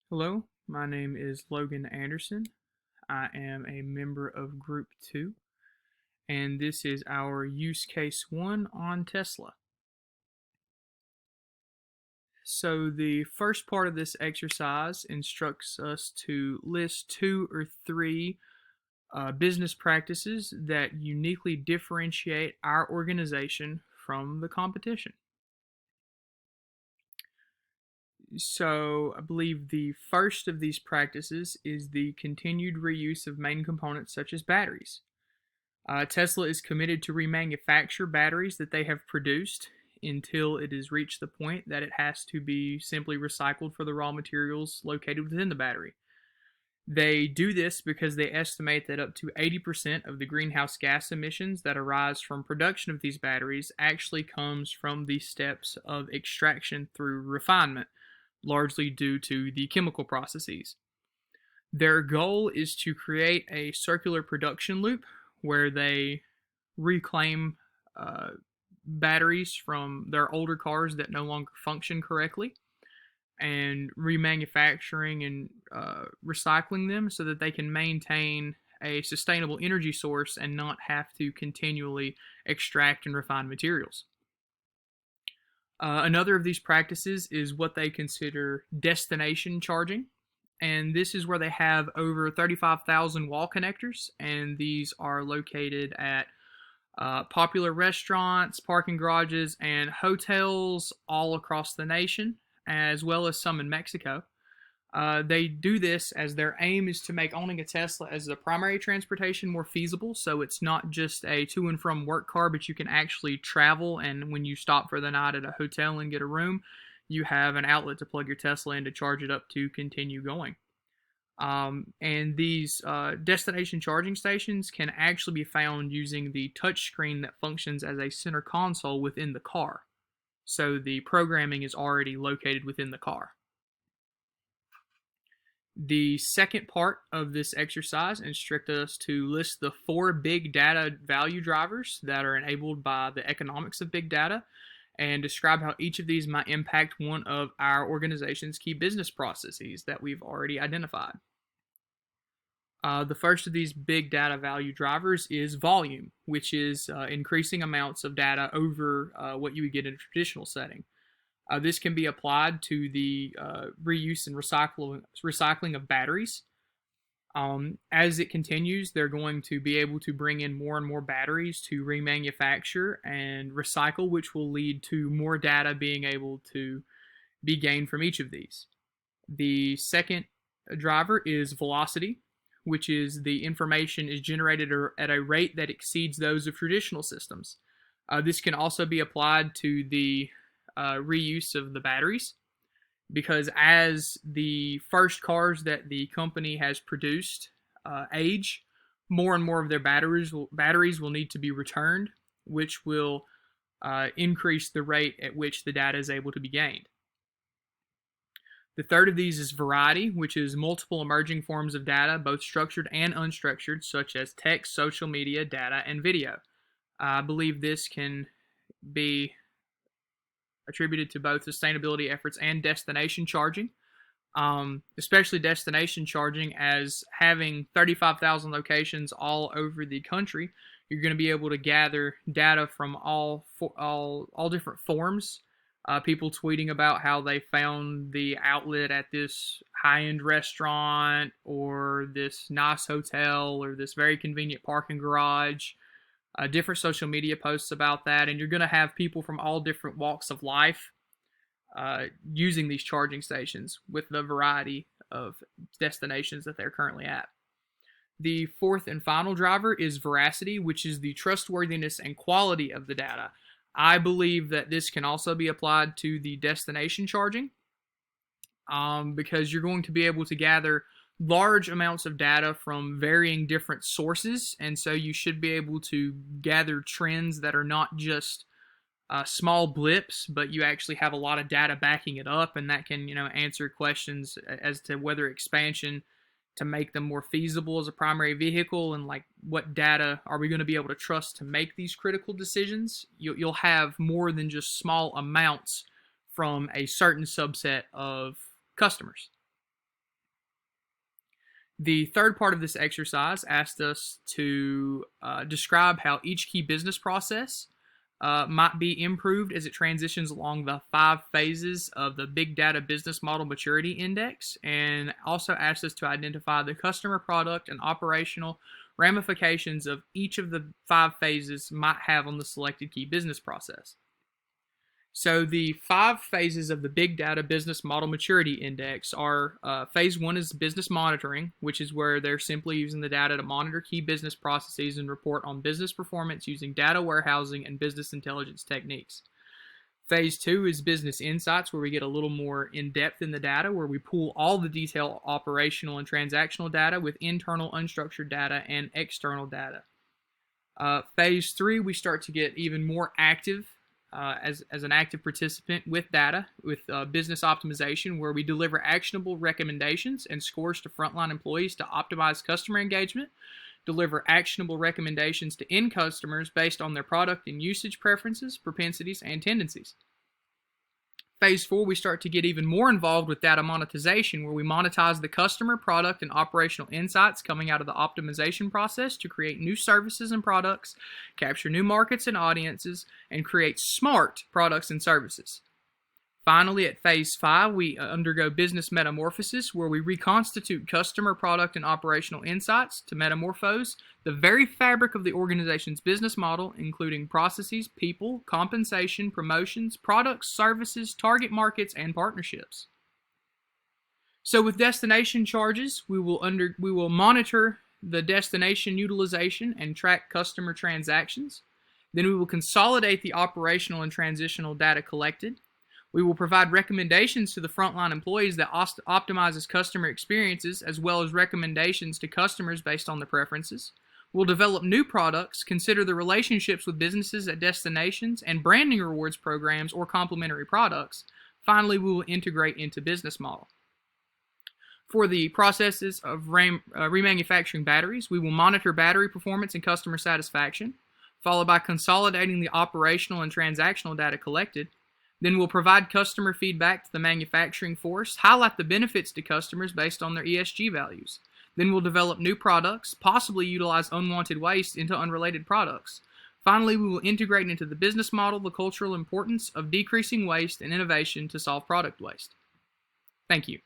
Hello, my name is Logan Anderson. I am a member of Group 2, and this is our use case 1 on Tesla. So, the first part of this exercise instructs us to list 2 or 3 business practices that uniquely differentiate our organization from the competition. So, I believe the first of these practices is the continued reuse of main components such as batteries. Tesla is committed to remanufacture batteries that they have produced until it has reached the point that it has to be simply recycled for the raw materials located within the battery. They do this because they estimate that up to 80% of the greenhouse gas emissions that arise from production of these batteries actually comes from the steps of extraction through refinement, largely due to the chemical processes. Their goal is to create a circular production loop where they reclaim uh, batteries from their older cars that no longer function correctly and remanufacturing and recycling them so that they can maintain a sustainable energy source and not have to continually extract and refine materials. Another of these practices is what they consider destination charging. And this is where they have over 35,000 wall connectors, and these are located at popular restaurants, parking garages, and hotels all across the nation, as well as some in Mexico. They do this as their aim is to make owning a Tesla as the primary transportation more feasible. So it's not just a to and from work car, but you can actually travel. And when you stop for the night at a hotel and get a room, you have an outlet to plug your Tesla in to charge it up to continue going. And these destination charging stations can actually be found using the touchscreen that functions as a center console within the car. So the programming is already located within the car. The second part of this exercise instructs us to list the 4 big data value drivers that are enabled by the economics of big data and describe how each of these might impact one of our organization's key business processes that we've already identified. The first of these big data value drivers is volume, which is increasing amounts of data over what you would get in a traditional setting. This can be applied to the reuse and recycling of batteries. As it continues, they're going to be able to bring in more and more batteries to remanufacture and recycle, which will lead to more data being able to be gained from each of these. The second driver is velocity, which is the information is generated at a rate that exceeds those of traditional systems. This can also be applied to the reuse of the batteries, because as the first cars that the company has produced age, more and more of their batteries will need to be returned, which will increase the rate at which the data is able to be gained. The third of these is variety, which is multiple emerging forms of data, both structured and unstructured, such as text, social media, data, and video. I believe this can be attributed to both sustainability efforts and destination charging, especially destination charging, as having 35,000 locations all over the country, you're going to be able to gather data from all different forms. People tweeting about how they found the outlet at this high-end restaurant or this nice hotel or this very convenient parking garage. Different social media posts about that, and you're going to have people from all different walks of life using these charging stations with the variety of destinations that they're currently at. The fourth and final driver is veracity, which is the trustworthiness and quality of the data. I believe that this can also be applied to the destination charging, because you're going to be able to gather large amounts of data from varying different sources, and so you should be able to gather trends that are not just small blips, but you actually have a lot of data backing it up, and that can answer questions as to whether expansion to make them more feasible as a primary vehicle, and like what data are we going to be able to trust to make these critical decisions. You'll have more than just small amounts from a certain subset of customers. The third part of this exercise asked us to describe how each key business process might be improved as it transitions along the 5 phases of the Big Data Business Model Maturity Index, and also asked us to identify the customer, product, and operational ramifications of each of the 5 phases might have on the selected key business process. So the 5 phases of the Big Data Business Model Maturity Index are phase 1 is business monitoring, which is where they're simply using the data to monitor key business processes and report on business performance using data warehousing and business intelligence techniques. Phase 2 is business insights, where we get a little more in depth in the data, where we pull all the detailed operational and transactional data with internal unstructured data and external data. Phase 3, we start to get even more active as an active participant with data, with business optimization, where we deliver actionable recommendations and scores to frontline employees to optimize customer engagement, deliver actionable recommendations to end customers based on their product and usage preferences, propensities, and tendencies. Phase 4, we start to get even more involved with data monetization, where we monetize the customer, product, and operational insights coming out of the optimization process to create new services and products, capture new markets and audiences, and create smart products and services. Finally, at phase 5, we undergo business metamorphosis, where we reconstitute customer, product, and operational insights to metamorphose the very fabric of the organization's business model, including processes, people, compensation, promotions, products, services, target markets, and partnerships. So with destination charges, we will monitor the destination utilization and track customer transactions. Then we will consolidate the operational and transitional data collected. We will provide recommendations to the frontline employees that optimizes customer experiences, as well as recommendations to customers based on their preferences. We'll develop new products, consider the relationships with businesses at destinations, and branding rewards programs or complementary products. Finally, we will integrate into business model. For the processes of remanufacturing batteries, we will monitor battery performance and customer satisfaction, followed by consolidating the operational and transactional data collected. Then we'll provide customer feedback to the manufacturing force, highlight the benefits to customers based on their ESG values. Then we'll develop new products, possibly utilize unwanted waste into unrelated products. Finally, we will integrate into the business model the cultural importance of decreasing waste and innovation to solve product waste. Thank you.